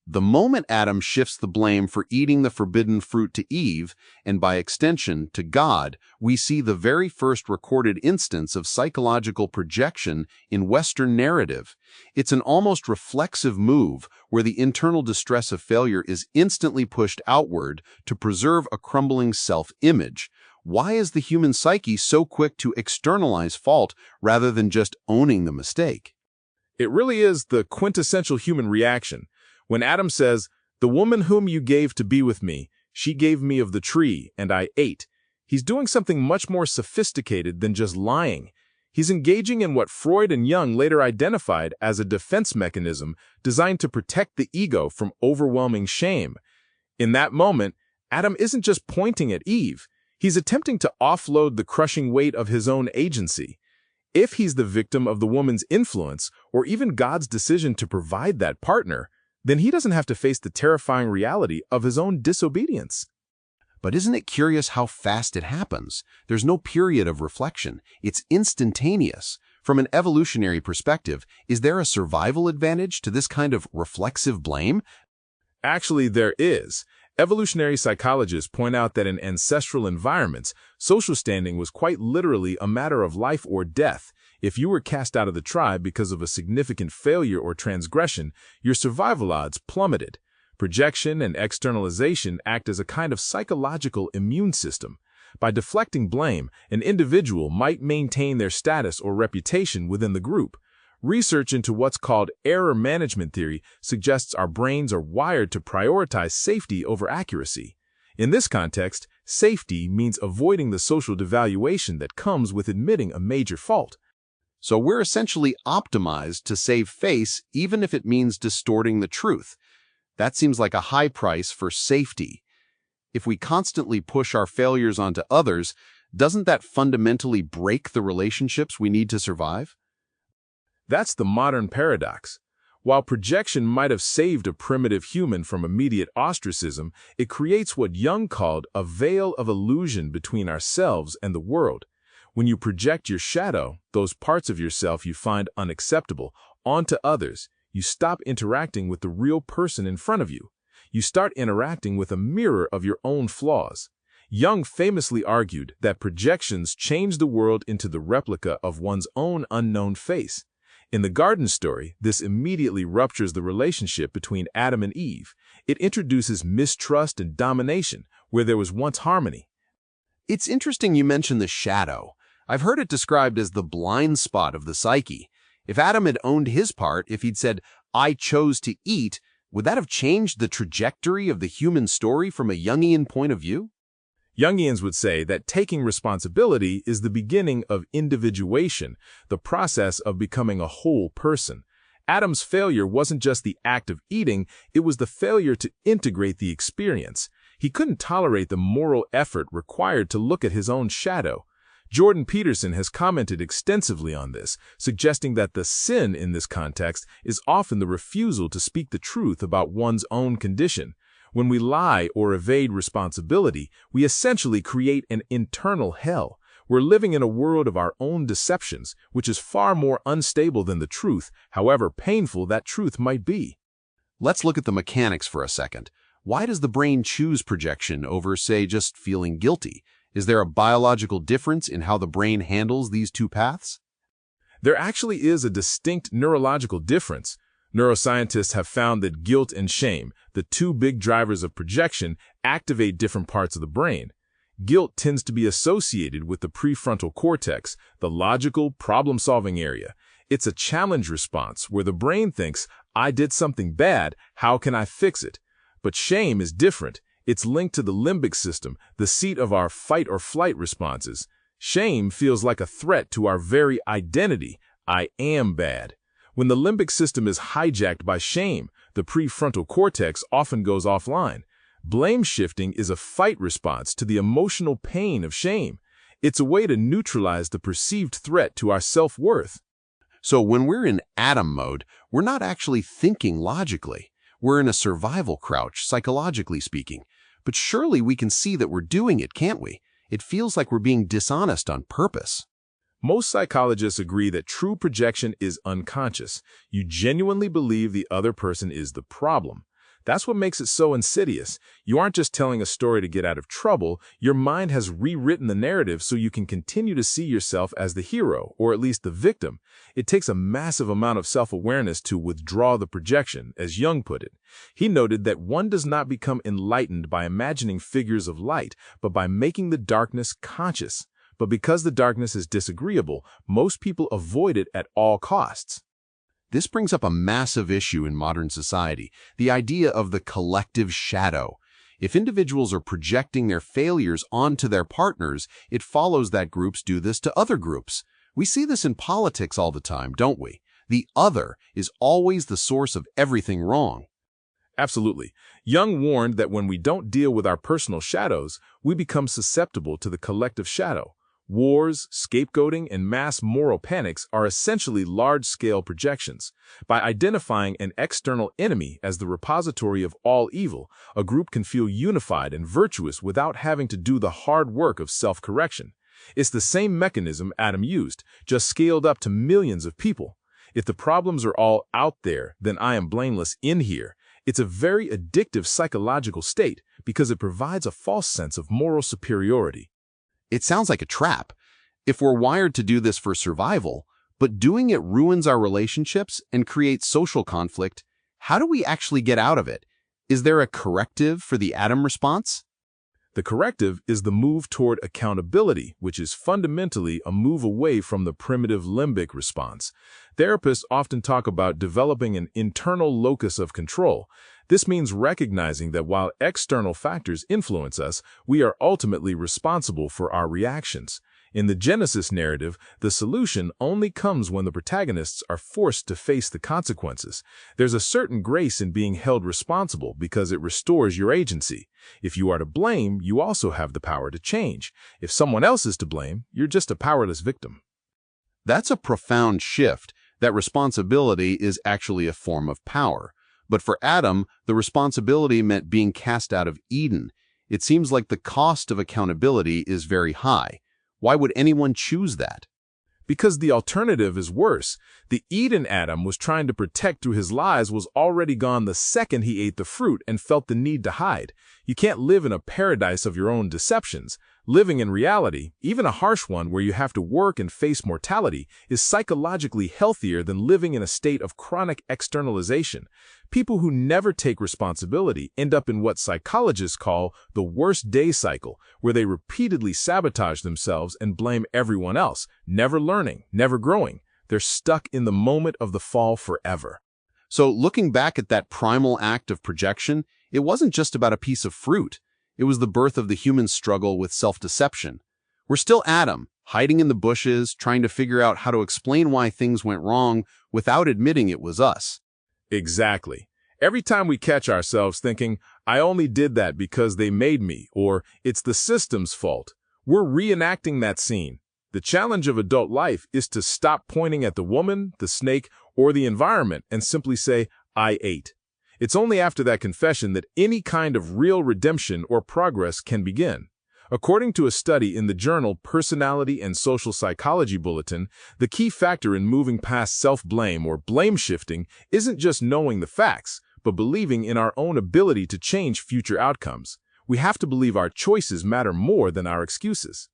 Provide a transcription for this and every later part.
The moment Adam shifts the blame for eating the forbidden fruit to Eve, and by extension to God, we see the very first recorded instance of psychological projection in Western narrative. It's an almost reflexive move where the internal distress of failure is instantly pushed outward to preserve a crumbling self-image. Why is the human psyche so quick to externalize fault rather than just owning the mistake? It really is the quintessential human reaction. When Adam says, "The woman whom you gave to be with me, she gave me of the tree, and I ate," he's doing something much more sophisticated than just lying. He's engaging in what Freud and Jung later identified as a defense mechanism designed to protect the ego from overwhelming shame. In that moment, Adam isn't just pointing at Eve. He's attempting to offload the crushing weight of his own agency. If he's the victim of the woman's influence, or even God's decision to provide that partner, then he doesn't have to face the terrifying reality of his own disobedience. But isn't it curious how fast it happens? There's no period of reflection. It's instantaneous. From an evolutionary perspective, is there a survival advantage to this kind of reflexive blame? Actually, there is. Evolutionary psychologists point out that in ancestral environments, social standing was quite literally a matter of life or death. If you were cast out of the tribe because of a significant failure or transgression, your survival odds plummeted. Projection and externalization act as a kind of psychological immune system. By deflecting blame, an individual might maintain their status or reputation within the group. Research into what's called error management theory suggests our brains are wired to prioritize safety over accuracy. In this context, safety means avoiding the social devaluation that comes with admitting a major fault. So we're essentially optimized to save face even if it means distorting the truth. That seems like a high price for safety. If we constantly push our failures onto others, doesn't that fundamentally break the relationships we need to survive? That's the modern paradox. While projection might have saved a primitive human from immediate ostracism, it creates what Jung called a veil of illusion between ourselves and the world. When you project your shadow, those parts of yourself you find unacceptable, onto others, you stop interacting with the real person in front of you. You start interacting with a mirror of your own flaws. Jung famously argued that projections change the world into the replica of one's own unknown face. In the garden story, this immediately ruptures the relationship between Adam and Eve. It introduces mistrust and domination, where there was once harmony. It's interesting you mention the shadow. I've heard it described as the blind spot of the psyche. If Adam had owned his part, if he'd said, "I chose to eat," would that have changed the trajectory of the human story from a Jungian point of view? Jungians would say that taking responsibility is the beginning of individuation, the process of becoming a whole person. Adam's failure wasn't just the act of eating, it was the failure to integrate the experience. He couldn't tolerate the moral effort required to look at his own shadow. Jordan Peterson has commented extensively on this, suggesting that the sin in this context is often the refusal to speak the truth about one's own condition. When we lie or evade responsibility, we essentially create an internal hell. We're living in a world of our own deceptions, which is far more unstable than the truth, however painful that truth might be. Let's look at the mechanics for a second. Why does the brain choose projection over, say, just feeling guilty? Is there a biological difference in how the brain handles these two paths? There actually is a distinct neurological difference. Neuroscientists have found that guilt and shame, the two big drivers of projection, activate different parts of the brain. Guilt tends to be associated with the prefrontal cortex, the logical, problem-solving area. It's a challenge response where the brain thinks, "I did something bad, how can I fix it?" But shame is different. It's linked to the limbic system, the seat of our fight or flight responses. Shame feels like a threat to our very identity. I am bad. When the limbic system is hijacked by shame, the prefrontal cortex often goes offline. Blame shifting is a fight response to the emotional pain of shame. It's a way to neutralize the perceived threat to our self-worth. So when we're in Adam mode, we're not actually thinking logically. We're in a survival crouch, psychologically speaking. But surely we can see that we're doing it, can't we? It feels like we're being dishonest on purpose. Most psychologists agree that true projection is unconscious. You genuinely believe the other person is the problem. That's what makes it so insidious. You aren't just telling a story to get out of trouble, your mind has rewritten the narrative so you can continue to see yourself as the hero, or at least the victim. It takes a massive amount of self-awareness to withdraw the projection, as Jung put it. He noted that one does not become enlightened by imagining figures of light, but by making the darkness conscious. But because the darkness is disagreeable, most people avoid it at all costs. This brings up a massive issue in modern society, the idea of the collective shadow. If individuals are projecting their failures onto their partners, it follows that groups do this to other groups. We see this in politics all the time, don't we? The other is always the source of everything wrong. Absolutely. Jung warned that when we don't deal with our personal shadows, we become susceptible to the collective shadow. Wars, scapegoating, and mass moral panics are essentially large-scale projections. By identifying an external enemy as the repository of all evil, a group can feel unified and virtuous without having to do the hard work of self-correction. It's the same mechanism Adam used, just scaled up to millions of people. If the problems are all out there, then I am blameless in here. It's a very addictive psychological state because it provides a false sense of moral superiority. It sounds like a trap. If we're wired to do this for survival, but doing it ruins our relationships and creates social conflict, how do we actually get out of it? Is there a corrective for the Adam response? The corrective is the move toward accountability, which is fundamentally a move away from the primitive limbic response. Therapists often talk about developing an internal locus of control. This means recognizing that while external factors influence us, we are ultimately responsible for our reactions. In the Genesis narrative, the solution only comes when the protagonists are forced to face the consequences. There's a certain grace in being held responsible because it restores your agency. If you are to blame, you also have the power to change. If someone else is to blame, you're just a powerless victim. That's a profound shift, that responsibility is actually a form of power. But for Adam, the responsibility meant being cast out of Eden. It seems like the cost of accountability is very high. Why would anyone choose that? Because the alternative is worse. The Eden Adam was trying to protect through his lies was already gone the second he ate the fruit and felt the need to hide. You can't live in a paradise of your own deceptions. Living in reality, even a harsh one where you have to work and face mortality, is psychologically healthier than living in a state of chronic externalization. People who never take responsibility end up in what psychologists call the worst day cycle, where they repeatedly sabotage themselves and blame everyone else, never learning, never growing. They're stuck in the moment of the fall forever. So looking back at that primal act of projection, it wasn't just about a piece of fruit. It was the birth of the human struggle with self-deception. We're still Adam, hiding in the bushes, trying to figure out how to explain why things went wrong without admitting it was us. Exactly. Every time we catch ourselves thinking, I only did that because they made me, or it's the system's fault, we're reenacting that scene. The challenge of adult life is to stop pointing at the woman, the snake, or the environment and simply say, I ate. It's only after that confession that any kind of real redemption or progress can begin. According to a study in the journal Personality and Social Psychology Bulletin, the key factor in moving past self-blame or blame shifting isn't just knowing the facts, but believing in our own ability to change future outcomes. We have to believe our choices matter more than our excuses.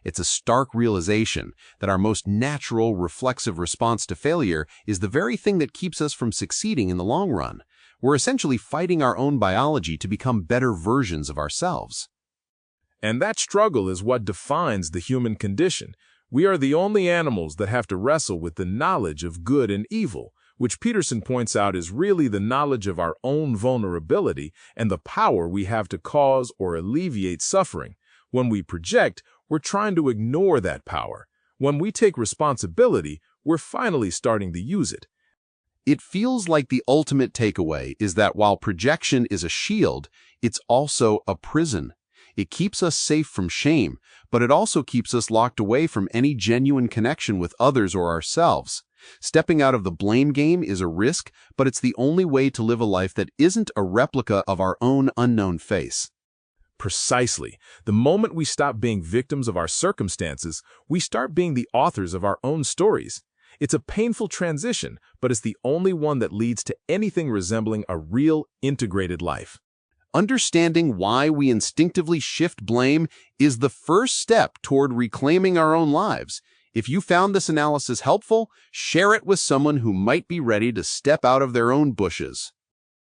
It's a stark realization that our most natural, reflexive response to failure is the very thing that keeps us from succeeding in the long run. We're essentially fighting our own biology to become better versions of ourselves. And that struggle is what defines the human condition. We are the only animals that have to wrestle with the knowledge of good and evil, which Peterson points out is really the knowledge of our own vulnerability and the power we have to cause or alleviate suffering. When we project, we're trying to ignore that power. When we take responsibility, we're finally starting to use it. It feels like the ultimate takeaway is that while projection is a shield, it's also a prison. It keeps us safe from shame, but it also keeps us locked away from any genuine connection with others or ourselves. Stepping out of the blame game is a risk, but it's the only way to live a life that isn't a replica of our own unknown face. Precisely. The moment we stop being victims of our circumstances, we start being the authors of our own stories. It's a painful transition, but it's the only one that leads to anything resembling a real integrated life. Understanding why we instinctively shift blame is the first step toward reclaiming our own lives. If you found this analysis helpful, share it with someone who might be ready to step out of their own bushes.